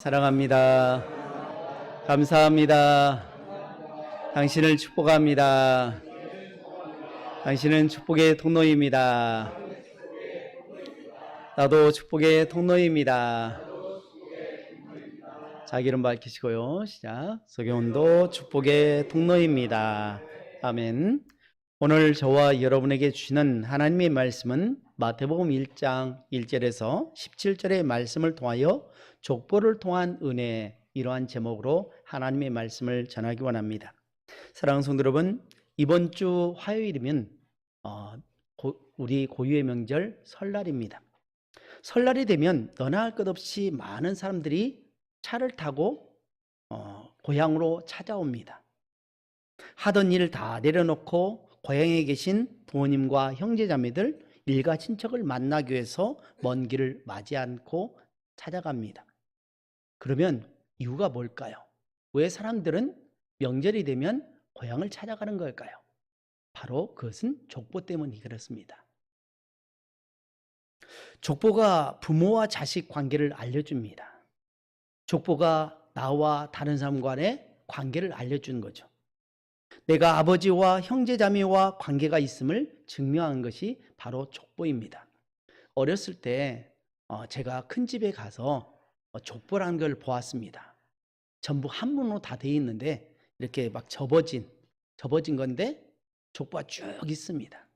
사랑합니다. 감사합니다. 당신을 축복합니다. 당신은 축복의 통로입니다. 나도 축복의 통로입니다. 자기 이름 밝히시고요. 시작. 서경훈도 축복의 통로입니다. 아멘. 오늘 저와 여러분에게 주시는 하나님의 말씀은 마태복음 1장 1절에서 17절의 말씀을 통하여 족보를 통한 은혜, 이러한 제목으로 하나님의 말씀을 전하기 원합니다. 사랑하는 성도 여러분, 이번 주 화요일이면 우리 고유의 명절 설날입니다. 설날이 되면 너나 할 것 없이 많은 사람들이 차를 타고 고향으로 찾아옵니다. 하던 일 다 내려놓고 고향에 계신 부모님과 형제자매들, 일가 친척을 만나기 위해서 먼 길을 맞지 않고 찾아갑니다. 그러면 이유가 뭘까요? 왜 사람들은 명절이 되면 고향을 찾아가는 걸까요? 바로 그것은 족보 때문이 그렇습니다. 족보가 부모와 자식 관계를 알려줍니다. 족보가 나와 다른 사람 간의 관계를 알려주는 거죠. 내가 아버지와 형제자매와 관계가 있음을 증명한 것이 바로 족보입니다. 어렸을 때 제가 큰 집에 가서 족보라는 걸 보았습니다. 전부 한문으로 다 되어 있는데 이렇게 막 접어진 건데 족보가 쭉 있습니다.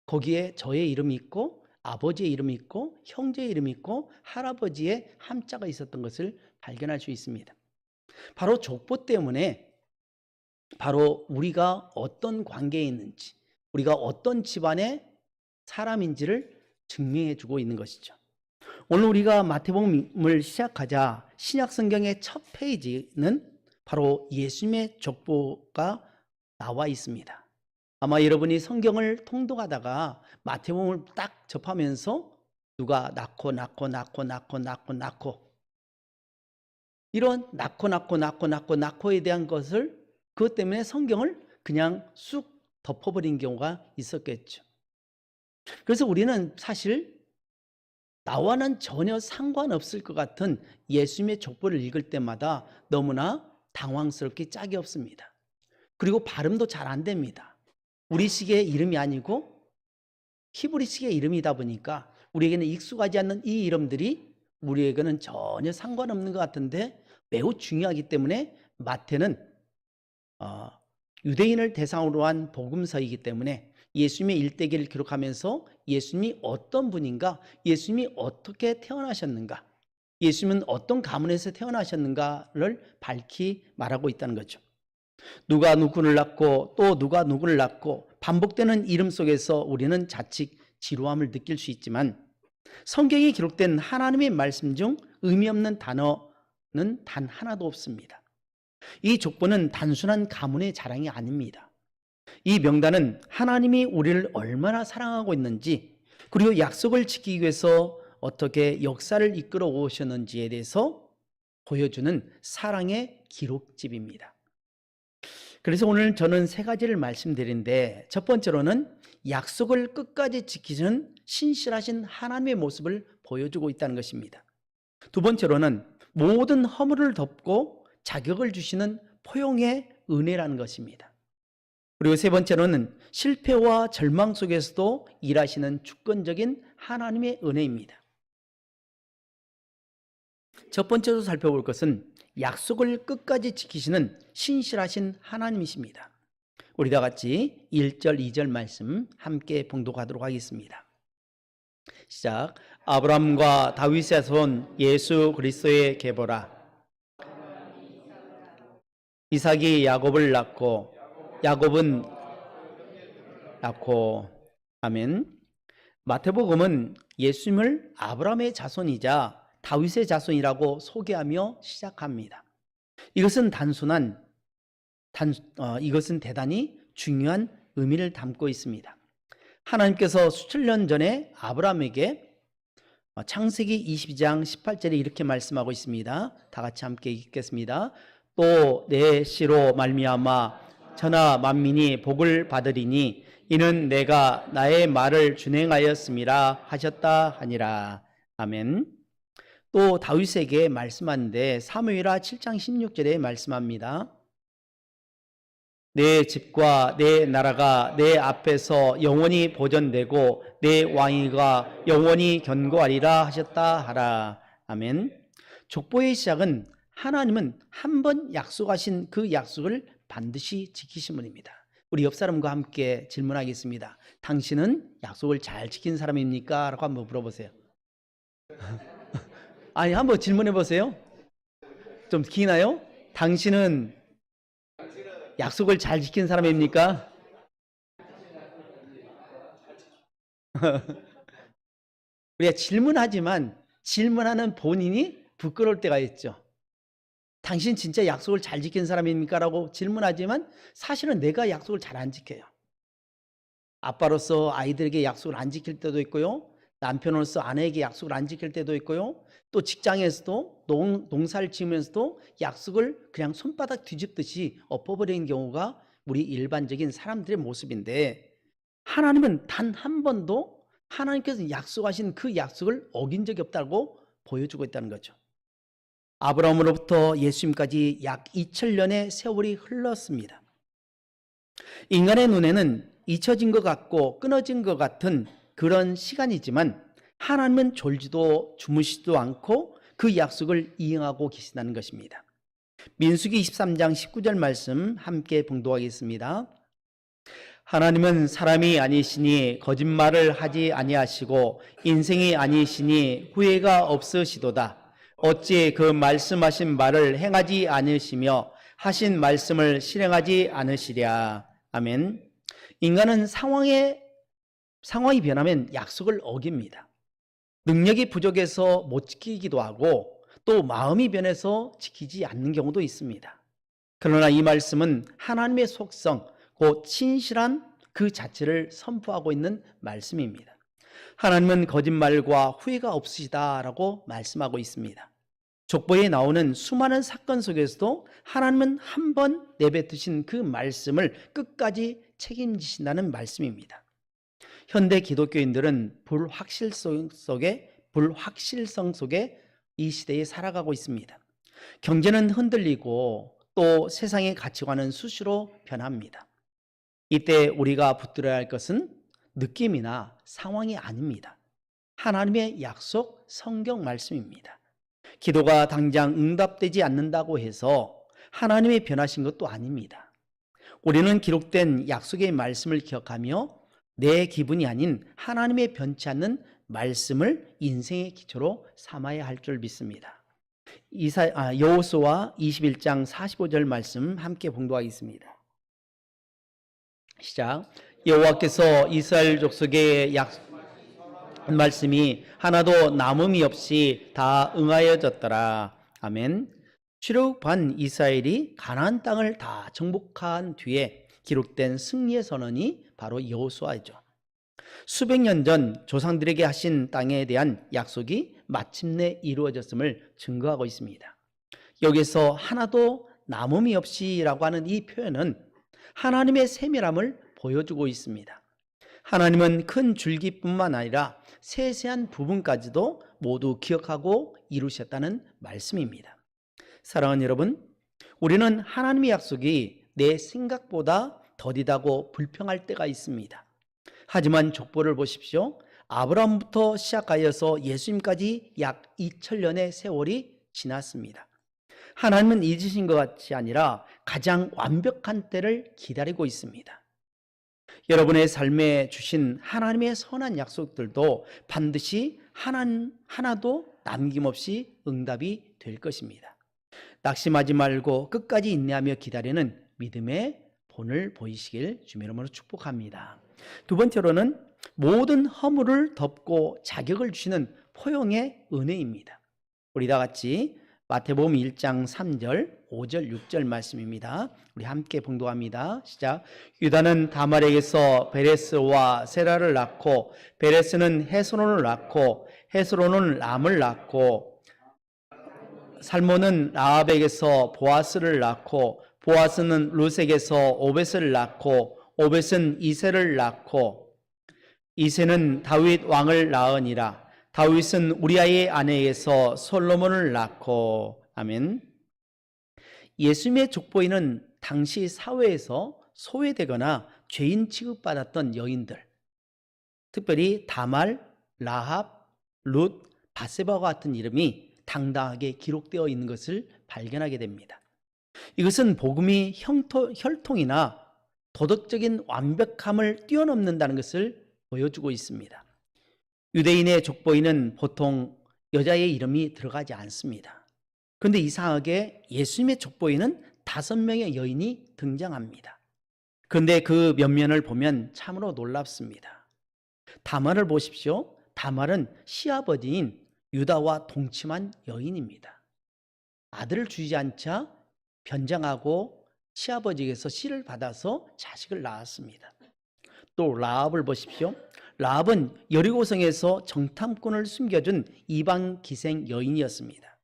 거기에 저의 이름이 있고 아버지의 이름이 있고 형제의 이름이 있고 할아버지의 함자가 있었던 것을 발견할 수 있습니다. 바로 족보 때문에 바로 우리가 어떤 관계에 있는지, 우리가 어떤 집안의 사람인지를 증명해 주고 있는 것이죠. 오늘 우리가 마태복음을 시작하자 신약 성경의 첫 페이지는 바로 예수님의 족보가 나와 있습니다. 아마 여러분이 성경을 통독하다가 마태복음을 딱 접하면서 누가 낳고 이런 낳고에 대한 것을, 그것 때문에 성경을 그냥 쑥 덮어버린 경우가 있었겠죠. 그래서 우리는 사실 나와는 전혀 상관없을 것 같은 예수님의 족보를 읽을 때마다 너무나 당황스럽게 짝이 없습니다. 그리고 발음도 잘 안 됩니다. 우리식의 이름이 아니고 히브리식의 이름이다 보니까 우리에게는 익숙하지 않는 이 이름들이 우리에게는 전혀 상관없는 것 같은데 매우 중요하기 때문에 마태는 유대인을 대상으로 한 복음서이기 때문에 예수님의 일대기를 기록하면서 예수님이 어떤 분인가, 예수님이 어떻게 태어나셨는가, 예수님은 어떤 가문에서 태어나셨는가를 밝히 말하고 있다는 거죠. 누가 누구를 낳고 또 누가 누구를 낳고 반복되는 이름 속에서 우리는 자칫 지루함을 느낄 수 있지만 성경에 기록된 하나님의 말씀 중 의미 없는 단어는 단 하나도 없습니다. 이 족보는 단순한 가문의 자랑이 아닙니다. 이 명단은 하나님이 우리를 얼마나 사랑하고 있는지, 그리고 약속을 지키기 위해서 어떻게 역사를 이끌어 오셨는지에 대해서 보여주는 사랑의 기록집입니다. 그래서 오늘 저는 세 가지를 말씀드리는데, 첫 번째로는 약속을 끝까지 지키시는 신실하신 하나님의 모습을 보여주고 있다는 것입니다. 두 번째로는 모든 허물을 덮고 자격을 주시는 포용의 은혜라는 것입니다. 그리고 세 번째로는 실패와 절망 속에서도 일하시는 주권적인 하나님의 은혜입니다. 첫 번째로 살펴볼 것은 약속을 끝까지 지키시는 신실하신 하나님이십니다. 우리 다 같이 1절, 2절 말씀 함께 봉독하도록 하겠습니다. 시작. 아브라함과 다윗의 손 예수 그리스도의 계보라. 이삭이 야곱을 낳고 야곱은 낳고. 아멘. 마태복음은 예수님을 아브라함의 자손이자 다윗의 자손이라고 소개하며 시작합니다. 이것은 이것은 대단히 중요한 의미를 담고 있습니다. 하나님께서 수천 년 전에 아브라함에게 창세기 22장 18절에 이렇게 말씀하고 있습니다. 다 같이 함께 읽겠습니다. 또 내 씨로 말미암아 천하 만민이 복을 받으리니 이는 내가 나의 말을 준행하였음이라 하셨다 하니라. 아멘. 또 다윗에게 말씀하는데 사무엘하 7장 16절에 말씀합니다. 내 집과 내 나라가 내 앞에서 영원히 보존되고 내 왕위가 영원히 견고하리라 하셨다 하라. 아멘. 족보의 시작은 하나님은 한 번 약속하신 그 약속을 반드시 지키심입니다. 우리 옆 사람과 함께 질문하겠습니다. 당신은 약속을 잘 지킨 사람입니까? 라고 한번 물어보세요. 아니, 한번 질문해 보세요. 좀 기나요? 당신은 약속을 잘 지킨 사람입니까? 우리가 질문하지만 질문하는 본인이 부끄러울 때가 있죠. 당신 진짜 약속을 잘 지킨 사람입니까? 라고 질문하지만 사실은 내가 약속을 잘 안 지켜요. 아빠로서 아이들에게 약속을 안 지킬 때도 있고요. 남편으로서 아내에게 약속을 안 지킬 때도 있고요. 또 직장에서도 농사를 지으면서도 약속을 그냥 손바닥 뒤집듯이 엎어버리는 경우가 우리 일반적인 사람들의 모습인데, 하나님은 단 한 번도 하나님께서 약속하신 그 약속을 어긴 적이 없다고 보여주고 있다는 거죠. 아브라함으로부터 예수님까지 약 2000년의 세월이 흘렀습니다. 인간의 눈에는 잊혀진 것 같고 끊어진 것 같은 그런 시간이지만 하나님은 졸지도 주무시지도 않고 그 약속을 이행하고 계신다는 것입니다. 민수기 23장 19절 말씀 함께 봉독하겠습니다. 하나님은 사람이 아니시니 거짓말을 하지 아니하시고 인생이 아니시니 후회가 없으시도다. 어찌 그 말씀하신 말을 행하지 않으시며 하신 말씀을 실행하지 않으시랴. 아멘. 인간은 상황이 변하면 약속을 어깁니다. 능력이 부족해서 못 지키기도 하고 또 마음이 변해서 지키지 않는 경우도 있습니다. 그러나 이 말씀은 하나님의 속성, 곧 신실한 그 자체를 선포하고 있는 말씀입니다. 하나님은 거짓말과 후회가 없으시다라고 말씀하고 있습니다. 족보에 나오는 수많은 사건 속에서도 하나님은 한 번 내뱉으신 그 말씀을 끝까지 책임지신다는 말씀입니다. 현대 기독교인들은 불확실성 속에 이 시대에 살아가고 있습니다. 경제는 흔들리고 또 세상의 가치관은 수시로 변합니다. 이때 우리가 붙들어야 할 것은 느낌이나 상황이 아닙니다. 하나님의 약속, 성경 말씀입니다. 기도가 당장 응답되지 않는다고 해서 하나님의 변하신 것도 아닙니다. 우리는 기록된 약속의 말씀을 기억하며 내 기분이 아닌 하나님의 변치 않는 말씀을 인생의 기초로 삼아야 할 줄 믿습니다. 여호수아 21장 45절 말씀 함께 봉독하겠습니다. 시작. 여호와께서 이스라엘 족속의 말씀이 하나도 남음이 없이 다 응하여졌더라. 아멘. 출애굽한 이스라엘이 가나안 땅을 다 정복한 뒤에 기록된 승리의 선언이 바로 여호수아이죠. 수백 년 전 조상들에게 하신 땅에 대한 약속이 마침내 이루어졌음을 증거하고 있습니다. 여기서 하나도 남음이 없이라고 하는 이 표현은 하나님의 세밀함을 보여주고 있습니다. 하나님은 큰 줄기뿐만 아니라 세세한 부분까지도 모두 기억하고 이루셨다는 말씀입니다. 사랑하는 여러분, 우리는 하나님의 약속이 내 생각보다 더디다고 불평할 때가 있습니다. 하지만 족보를 보십시오. 아브라함부터 시작하여서 예수님까지 약 2000년의 세월이 지났습니다. 하나님은 잊으신 것 같이 아니라 가장 완벽한 때를 기다리고 있습니다. 여러분의 삶에 주신 하나님의 선한 약속들도 반드시 하나도 남김없이 응답이 될 것입니다. 낙심하지 말고 끝까지 인내하며 기다리는 믿음의 본을 보이시길 주님의 이름으로 축복합니다. 두 번째로는 모든 허물을 덮고 자격을 주시는 포용의 은혜입니다. 우리 다 같이 마태복음 1장 3절, 5절, 6절 말씀입니다. 우리 함께 봉독합니다. 시작. 유다는 다말에게서 베레스와 세라를 낳고 베레스는 헤스론을 낳고 헤스론은 람을 낳고 살몬은 라합에게서 보아스를 낳고 보아스는 룻에게서 오벳을 낳고 오벳은 이새를 낳고 이새는 다윗 왕을 낳으니라. 다윗은 우리아의 아내에서 솔로몬을 낳고. 아멘. 예수님의 족보에는 당시 사회에서 소외되거나 죄인 취급받았던 여인들, 특별히 다말, 라합, 룻, 바세바와 같은 이름이 당당하게 기록되어 있는 것을 발견하게 됩니다. 이것은 복음이 혈통이나 도덕적인 완벽함을 뛰어넘는다는 것을 보여주고 있습니다. 유대인의 족보에는 보통 여자의 이름이 들어가지 않습니다. 그런데 이상하게 예수님의 족보에는 5명의 여인이 등장합니다. 그런데 그 면면을 보면 참으로 놀랍습니다. 다말을 보십시오. 다말은 시아버지인 유다와 동침한 여인입니다. 아들을 주지 않자 변장하고 시아버지에게서 씨를 받아서 자식을 낳았습니다. 또 라합을 보십시오. 라합은 여리고성에서 정탐꾼을 숨겨준 이방 기생 여인이었습니다.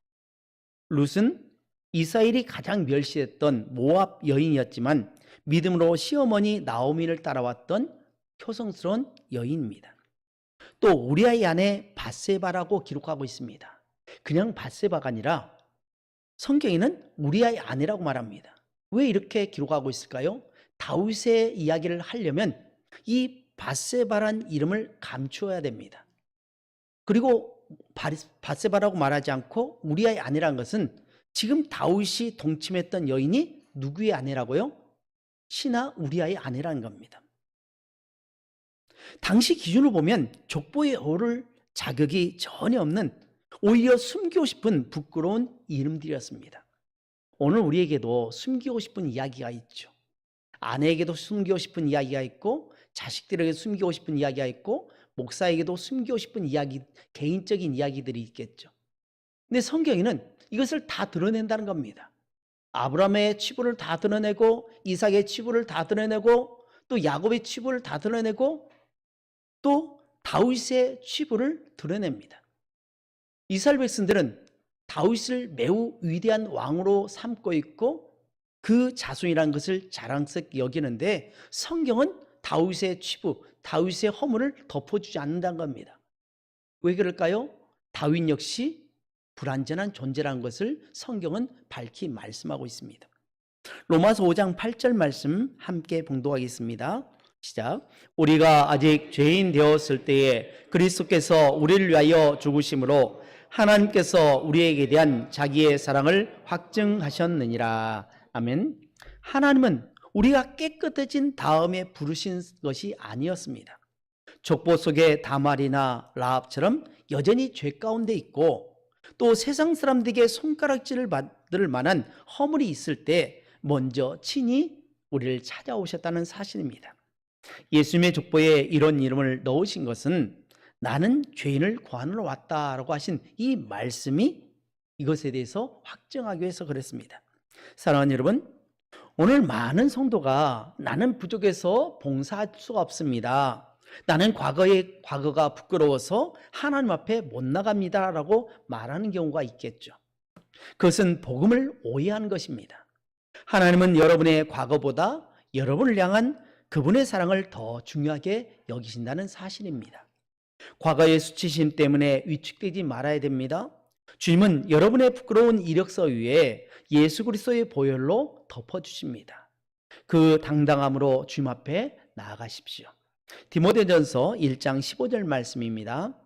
룻은 이스라엘이 가장 멸시했던 모압 여인이었지만 믿음으로 시어머니 나오미를 따라왔던 효성스러운 여인입니다. 또 우리아의 아내 밧세바라고 기록하고 있습니다. 그냥 밧세바가 아니라 성경에는 우리아의 아내라고 말합니다. 왜 이렇게 기록하고 있을까요? 다윗의 이야기를 하려면 이 밧세바란 이름을 감추어야 됩니다. 그리고 밧세바라고 말하지 않고 우리아의 아내라는 것은 지금 다윗이 동침했던 여인이 누구의 아내라고요? 신하 우리아의 아내라는 겁니다. 당시 기준으로 보면 족보에 오를 자격이 전혀 없는, 오히려 숨기고 싶은 부끄러운 이름들이었습니다. 오늘 우리에게도 숨기고 싶은 이야기가 있죠. 아내에게도 숨기고 싶은 이야기가 있고, 자식들에게 숨기고 싶은 이야기가 있고, 목사에게도 숨기고 싶은 이야기, 개인적인 이야기들이 있겠죠. 근데 성경에는 이것을 다 드러낸다는 겁니다. 아브라함의 치부를 다 드러내고, 이삭의 치부를 다 드러내고, 또 야곱의 치부를 다 드러내고, 또 다윗의 치부를 드러냅니다. 이스라엘 백성들은 다윗을 매우 위대한 왕으로 삼고 있고 그 자손이라는 것을 자랑스럽게 여기는데, 성경은 다윗의 치부, 다윗의 허물을 덮어주지 않는다는 겁니다. 왜 그럴까요? 다윗 역시 불완전한 존재라는 것을 성경은 밝히 말씀하고 있습니다. 로마서 5장 8절 말씀 함께 봉독하겠습니다. 시작. 우리가 아직 죄인 되었을 때에 그리스도께서 우리를 위하여 죽으심으로 하나님께서 우리에게 대한 자기의 사랑을 확증하셨느니라. 아멘. 하나님은 우리가 깨끗해진 다음에 부르신 것이 아니었습니다. 족보 속에 다말이나 라합처럼 여전히 죄 가운데 있고, 또 세상 사람들에게 손가락질을 받을 만한 허물이 있을 때 먼저 친히 우리를 찾아오셨다는 사실입니다. 예수님의 족보에 이런 이름을 넣으신 것은 나는 죄인을 구하러 왔다라고 하신 이 말씀이 이것에 대해서 확증하기 위해서 그랬습니다. 사랑하는 여러분, 오늘 많은 성도가 나는 부족해서 봉사할 수가 없습니다, 나는 과거가 부끄러워서 하나님 앞에 못 나갑니다 라고 말하는 경우가 있겠죠. 그것은 복음을 오해하는 것입니다. 하나님은 여러분의 과거보다 여러분을 향한 그분의 사랑을 더 중요하게 여기신다는 사실입니다. 과거의 수치심 때문에 위축되지 말아야 됩니다. 주님은 여러분의 부끄러운 이력서 위에 예수 그리스도의 보혈로 덮어주십니다. 그 당당함으로 주님 앞에 나아가십시오. 디모데전서 1장 15절 말씀입니다.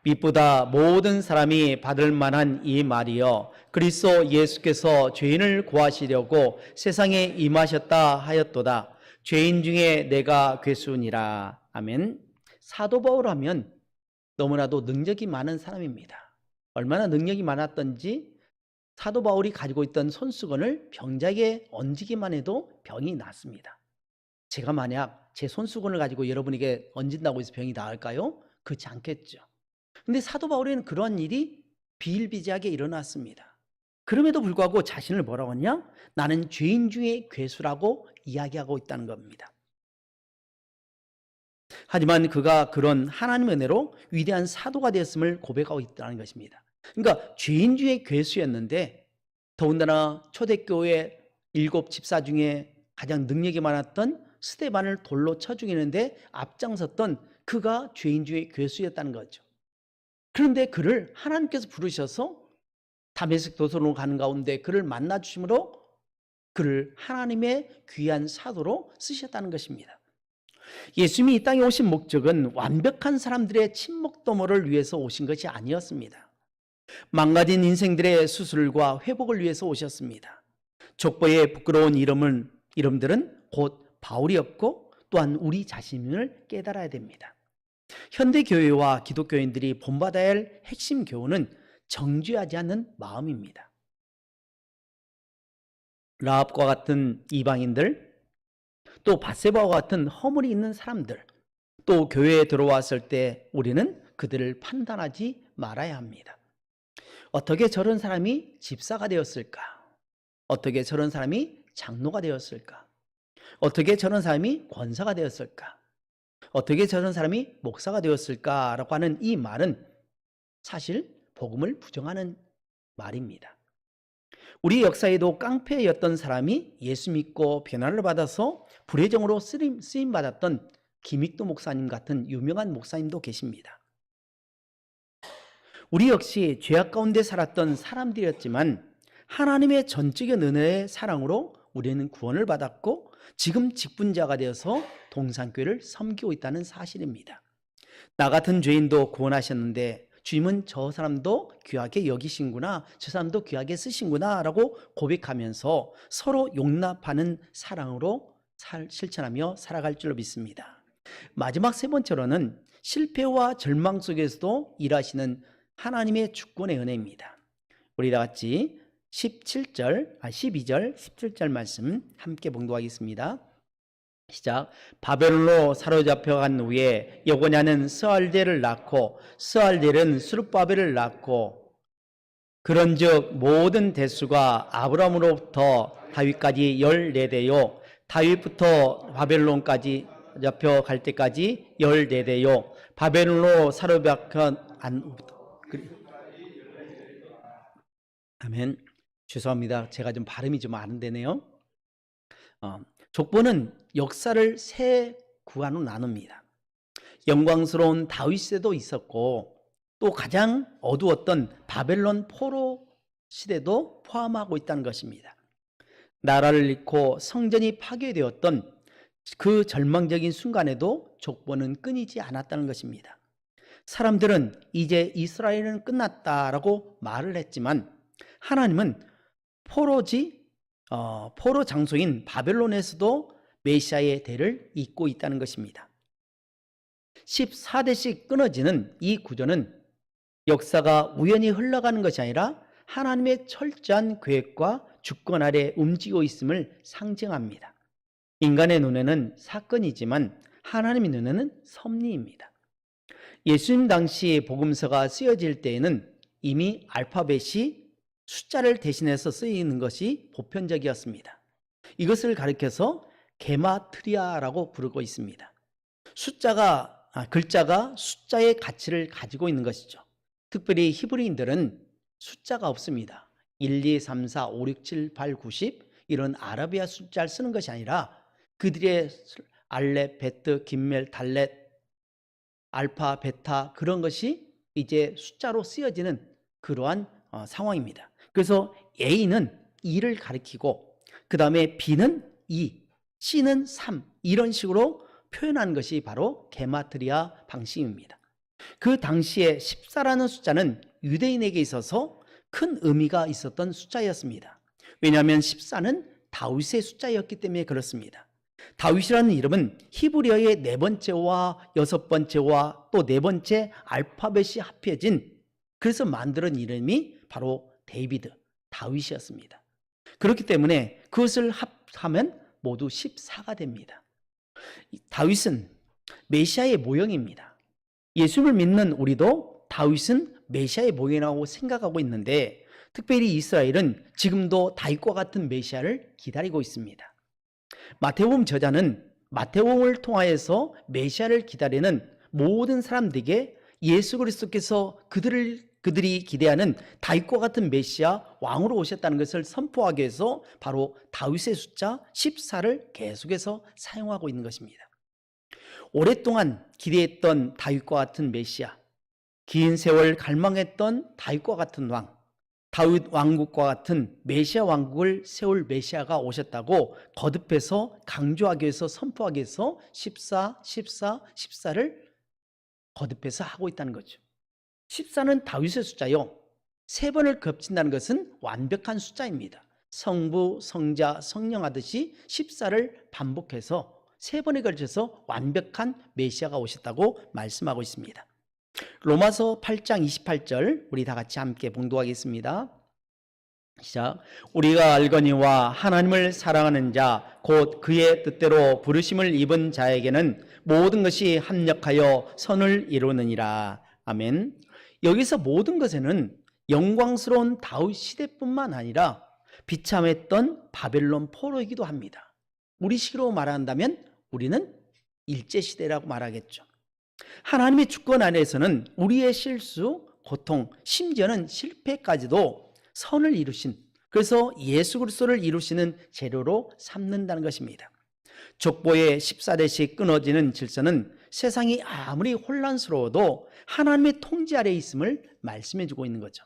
빛보다 모든 사람이 받을 만한 이 말이여, 그리스도 예수께서 죄인을 구하시려고 세상에 임하셨다 하였도다. 죄인 중에 내가 괴수니라. 아멘. 사도 바울 하면 너무나도 능력이 많은 사람입니다. 얼마나 능력이 많았던지 사도 바울이 가지고 있던 손수건을 병자에게 얹기만 해도 병이 낫습니다. 제가 만약 제 손수건을 가지고 여러분에게 얹은다고 해서 병이 나을까요? 그렇지 않겠죠. 근데 사도 바울에는 그러한 일이 비일비재하게 일어났습니다. 그럼에도 불구하고 자신을 뭐라고 하냐? 나는 죄인 중에 괴수라고 이야기하고 있다는 겁니다. 하지만 그가 그런 하나님의 은혜로 위대한 사도가 되었음을 고백하고 있다는 것입니다. 그러니까 죄인 중에 괴수였는데, 더군다나 초대교회 7 집사 중에 가장 능력이 많았던 스데반을 돌로 쳐 죽이는데 앞장섰던 그가 죄인 중에 괴수였다는 거죠. 그런데 그를 하나님께서 부르셔서 다메섹 도서로 가는 가운데 그를 만나 주심으로 그를 하나님의 귀한 사도로 쓰셨다는 것입니다. 예수님이 이 땅에 오신 목적은 완벽한 사람들의 친목도모를 위해서 오신 것이 아니었습니다. 망가진 인생들의 수술과 회복을 위해서 오셨습니다. 족보의 부끄러운 이름들은 곧 바울이었고 또한 우리 자신을 깨달아야 됩니다. 현대 교회와 기독교인들이 본받아야 할 핵심 교훈은 정죄하지 않는 마음입니다. 라합과 같은 이방인들, 또 밧세바와 같은 허물이 있는 사람들, 또 교회에 들어왔을 때 우리는 그들을 판단하지 말아야 합니다. 어떻게 저런 사람이 집사가 되었을까? 어떻게 저런 사람이 장로가 되었을까? 어떻게 저런 사람이 권사가 되었을까? 어떻게 저런 사람이 목사가 되었을까라고 하는 이 말은 사실 복음을 부정하는 말입니다. 우리 역사에도 깡패였던 사람이 예수 믿고 변화를 받아서 불의정으로 쓰임받았던 김익도 목사님 같은 유명한 목사님도 계십니다. 우리 역시 죄악 가운데 살았던 사람들이었지만 하나님의 전적인 은혜의 사랑으로 우리는 구원을 받았고 지금 직분자가 되어서 동산교회를 섬기고 있다는 사실입니다. 나 같은 죄인도 구원하셨는데 주님은 저 사람도 귀하게 여기신구나, 저 사람도 귀하게 쓰신구나 라고 고백하면서 서로 용납하는 사랑으로 실천하며 살아갈 줄로 믿습니다. 마지막 세 번째로는 실패와 절망 속에서도 일하시는 하나님의 주권의 은혜입니다. 우리 다 같이 12절, 17절 말씀 함께 봉독하겠습니다. 시작. 바벨론으로 사로잡혀간 후에 여고냐는 스알델을 낳고 스알델은 수룹바벨을 낳고 그런즉 모든 대수가 아브라함으로부터 다윗까지 14대요 다윗부터 바벨론까지 잡혀갈 때까지 14대요 바벨론으로 사로잡혀간 아멘. 죄송합니다. 제가 좀 발음이 좀 안 되네요. 족보는 역사를 세 구간으로 나눕니다. 영광스러운 다윗 시대도 있었고 또 가장 어두웠던 바벨론 포로 시대도 포함하고 있다는 것입니다. 나라를 잃고 성전이 파괴되었던 그 절망적인 순간에도 족보는 끊이지 않았다는 것입니다. 사람들은 이제 이스라엘은 끝났다라고 말을 했지만 하나님은 포로 장소인 바벨론에서도 메시아의 대를 잇고 있다는 것입니다. 14대씩 끊어지는 이 구조는 역사가 우연히 흘러가는 것이 아니라 하나님의 철저한 계획과 주권 아래 움직이고 있음을 상징합니다. 인간의 눈에는 사건이지만 하나님의 눈에는 섭리입니다. 예수님 당시 복음서가 쓰여질 때에는 이미 알파벳이 숫자를 대신해서 쓰이는 것이 보편적이었습니다. 이것을 가리켜서 게마트리아라고 부르고 있습니다. 글자가 숫자의 가치를 가지고 있는 것이죠. 특별히 히브리인들은 숫자가 없습니다. 1, 2, 3, 4, 5, 6, 7, 8, 9, 10 이런 아라비아 숫자를 쓰는 것이 아니라 그들의 알렙, 베트, 김멜, 달렛, 알파, 베타 그런 것이 이제 숫자로 쓰여지는 그러한 상황입니다. 그래서 A는 2를 가리키고 그 다음에 B는 2, C는 3 이런 식으로 표현하는 것이 바로 게마트리아 방식입니다. 그 당시에 14라는 숫자는 유대인에게 있어서 큰 의미가 있었던 숫자였습니다. 왜냐하면 14는 다윗의 숫자였기 때문에 그렇습니다. 다윗이라는 이름은 히브리어의 네 번째와 여섯 번째와 또 네 번째 알파벳이 합해진 그래서 만드는 이름이 바로 데이비드, 다윗이었습니다. 그렇기 때문에 그것을 합하면 모두 14가 됩니다. 다윗은 메시아의 모형입니다. 예수를 믿는 우리도 다윗은 메시아의 모형이라고 생각하고 있는데 특별히 이스라엘은 지금도 다윗과 같은 메시아를 기다리고 있습니다. 마태복음 저자는 마태복음을 통하여서 메시아를 기다리는 모든 사람들에게 예수 그리스도께서 그들이 기대하는 다윗과 같은 메시아 왕으로 오셨다는 것을 선포하기 위해서 바로 다윗의 숫자 14를 계속해서 사용하고 있는 것입니다. 오랫동안 기대했던 다윗과 같은 메시아, 긴 세월 갈망했던 다윗과 같은 왕, 다윗 왕국과 같은 메시아 왕국을 세울 메시아가 오셨다고 거듭해서 강조하기 위해서 선포하기 위해서 14를 거듭해서 하고 있다는 거죠. 14는 다윗의 숫자요. 3번을 겹친다는 것은 완벽한 숫자입니다. 성부, 성자, 성령 하듯이 14를 반복해서 3번에 걸쳐서 완벽한 메시아가 오셨다고 말씀하고 있습니다. 로마서 8장 28절 우리 다 같이 함께 봉독하겠습니다. 시작. 우리가 알거니와 하나님을 사랑하는 자 곧 그의 뜻대로 부르심을 입은 자에게는 모든 것이 합력하여 선을 이루느니라. 아멘. 여기서 모든 것에는 영광스러운 다윗 시대뿐만 아니라 비참했던 바벨론 포로이기도 합니다. 우리 식으로 말한다면 우리는 일제시대라고 말하겠죠. 하나님의 주권 안에서는 우리의 실수, 고통, 심지어는 실패까지도 선을 이루신, 그래서 예수 그리스도를 이루시는 재료로 삼는다는 것입니다. 족보의 14대씩 끊어지는 질서는 세상이 아무리 혼란스러워도 하나님의 통제 아래에 있음을 말씀해 주고 있는 거죠.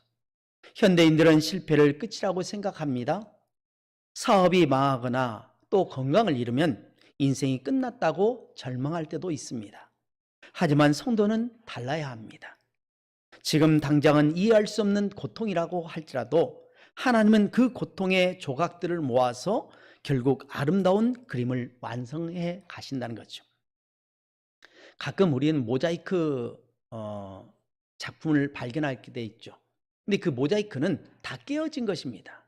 현대인들은 실패를 끝이라고 생각합니다. 사업이 망하거나 또 건강을 잃으면 인생이 끝났다고 절망할 때도 있습니다. 하지만 성도는 달라야 합니다. 지금 당장은 이해할 수 없는 고통이라고 할지라도 하나님은 그 고통의 조각들을 모아서 결국 아름다운 그림을 완성해 가신다는 거죠. 가끔 우리는 모자이크 작품을 발견하게 돼 있죠. 근데 그 모자이크는 다 깨어진 것입니다.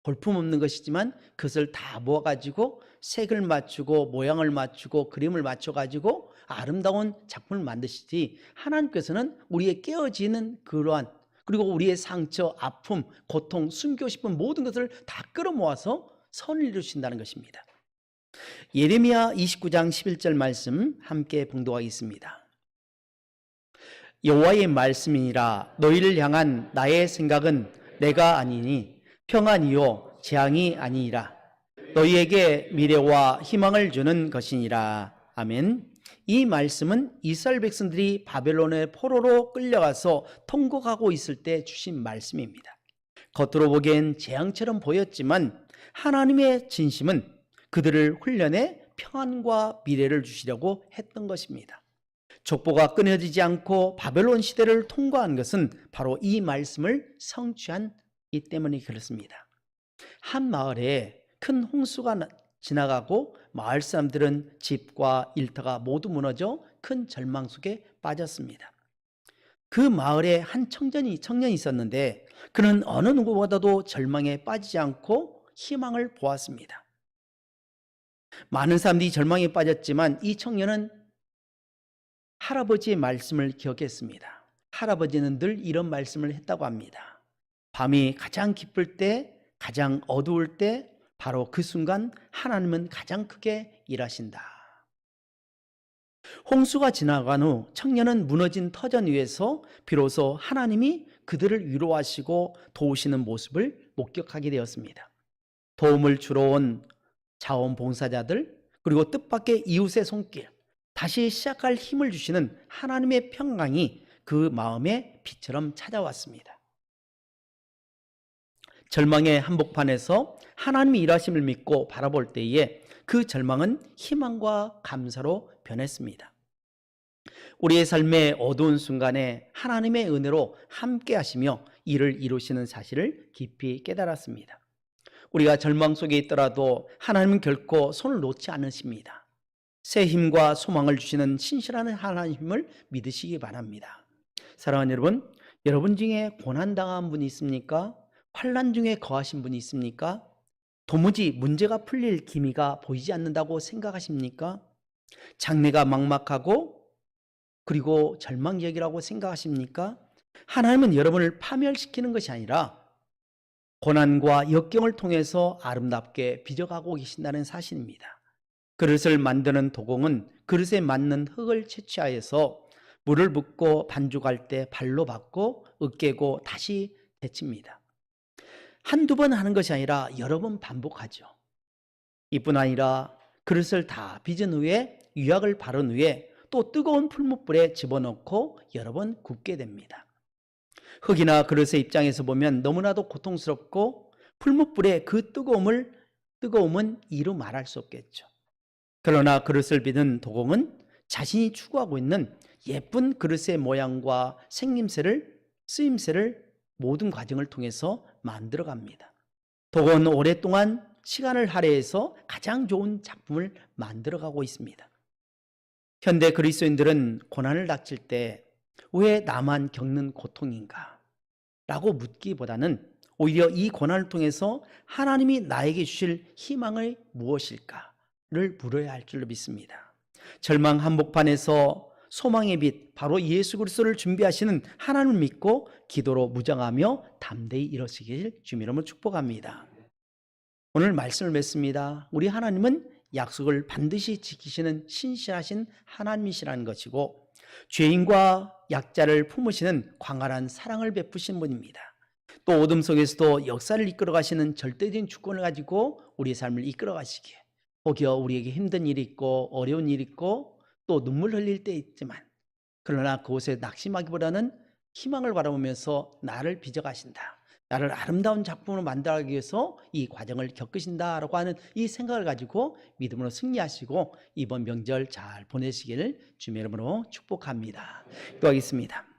볼품없는 것이지만 그것을 다 모아가지고 색을 맞추고 모양을 맞추고 그림을 맞춰가지고 아름다운 작품을 만드시지, 하나님께서는 우리의 깨어지는 그러한, 그리고 우리의 상처, 아픔, 고통, 숨기고 싶은 모든 것을 다 끌어모아서 선을 이루신다는 것입니다. 예레미야 29장 11절 말씀 함께 봉독하겠습니다. 여호와의 말씀이니라. 너희를 향한 나의 생각은 내가 아니니 평안이요 재앙이 아니니라. 너희에게 미래와 희망을 주는 것이니라. 아멘. 이 말씀은 이스라엘 백성들이 바벨론의 포로로 끌려가서 통곡하고 있을 때 주신 말씀입니다. 겉으로 보기엔 재앙처럼 보였지만 하나님의 진심은 그들을 훈련해 평안과 미래를 주시려고 했던 것입니다. 족보가 끊어지지 않고 바벨론 시대를 통과한 것은 바로 이 말씀을 성취하기 때문에 그렇습니다. 한 마을에 큰 홍수가 지나가고 마을 사람들은 집과 일터가 모두 무너져 큰 절망 속에 빠졌습니다. 그 마을에 한 청년이 있었는데 그는 어느 누구보다도 절망에 빠지지 않고 희망을 보았습니다. 많은 사람들이 절망에 빠졌지만 이 청년은 할아버지의 말씀을 기억했습니다. 할아버지는 늘 이런 말씀을 했다고 합니다. 밤이 가장 깊을 때, 가장 어두울 때 바로 그 순간 하나님은 가장 크게 일하신다. 홍수가 지나간 후 청년은 무너진 터전 위에서 비로소 하나님이 그들을 위로하시고 도우시는 모습을 목격하게 되었습니다. 도움을 주러 온 자원봉사자들, 그리고 뜻밖의 이웃의 손길, 다시 시작할 힘을 주시는 하나님의 평강이 그 마음의 빛처럼 찾아왔습니다. 절망의 한복판에서 하나님의 일하심을 믿고 바라볼 때에 그 절망은 희망과 감사로 변했습니다. 우리의 삶의 어두운 순간에 하나님의 은혜로 함께 하시며 일을 이루시는 사실을 깊이 깨달았습니다. 우리가 절망 속에 있더라도 하나님은 결코 손을 놓지 않으십니다. 새 힘과 소망을 주시는 신실한 하나님을 믿으시기 바랍니다. 사랑하는 여러분, 여러분 중에 고난당한 분이 있습니까? 환난 중에 거하신 분이 있습니까? 도무지 문제가 풀릴 기미가 보이지 않는다고 생각하십니까? 장래가 막막하고 그리고 절망적이라고 생각하십니까? 하나님은 여러분을 파멸시키는 것이 아니라 고난과 역경을 통해서 아름답게 빚어가고 계신다는 사실입니다. 그릇을 만드는 도공은 그릇에 맞는 흙을 채취하여서 물을 붓고 반죽할 때 발로 받고 으깨고 다시 데칩니다. 한두 번 하는 것이 아니라 여러 번 반복하죠. 이뿐 아니라 그릇을 다 빚은 후에 유약을 바른 후에 또 뜨거운 풀무불에 집어넣고 여러 번 굽게 됩니다. 흙이나 그릇의 입장에서 보면 너무나도 고통스럽고 풀무불의 그 뜨거움은 이루 말할 수 없겠죠. 그러나 그릇을 빚은 도공은 자신이 추구하고 있는 예쁜 그릇의 모양과 쓰임새를 모든 과정을 통해서 만들어 갑니다. 도공은 오랫동안 시간을 할애해서 가장 좋은 작품을 만들어 가고 있습니다. 현대 그리스도인들은 고난을 닥칠 때 왜 나만 겪는 고통인가? 라고 묻기보다는 오히려 이 고난을 통해서 하나님이 나에게 주실 희망이 무엇일까를 물어야 할 줄로 믿습니다. 절망 한복판에서 소망의 빛, 바로 예수 그리스도를 준비하시는 하나님을 믿고 기도로 무장하며 담대히 일어서길 주님 이름으로 축복합니다. 오늘 말씀을 맺습니다. 우리 하나님은 약속을 반드시 지키시는 신실하신 하나님이시라는 것이고 죄인과 약자를 품으시는 광활한 사랑을 베푸신 분입니다. 또 어둠 속에서도 역사를 이끌어 가시는 절대적인 주권을 가지고 우리의 삶을 이끌어 가시기에 혹여 우리에게 힘든 일이 있고 어려운 일이 있고 또 눈물 흘릴 때 있지만 그러나 그곳에 낙심하기보다는 희망을 바라보면서 나를 빚어가신다. 나를 아름다운 작품으로 만들기 위해서 이 과정을 겪으신다라고 하는 이 생각을 가지고 믿음으로 승리하시고 이번 명절 잘 보내시기를 주님의 이름으로 축복합니다. 기도하겠습니다.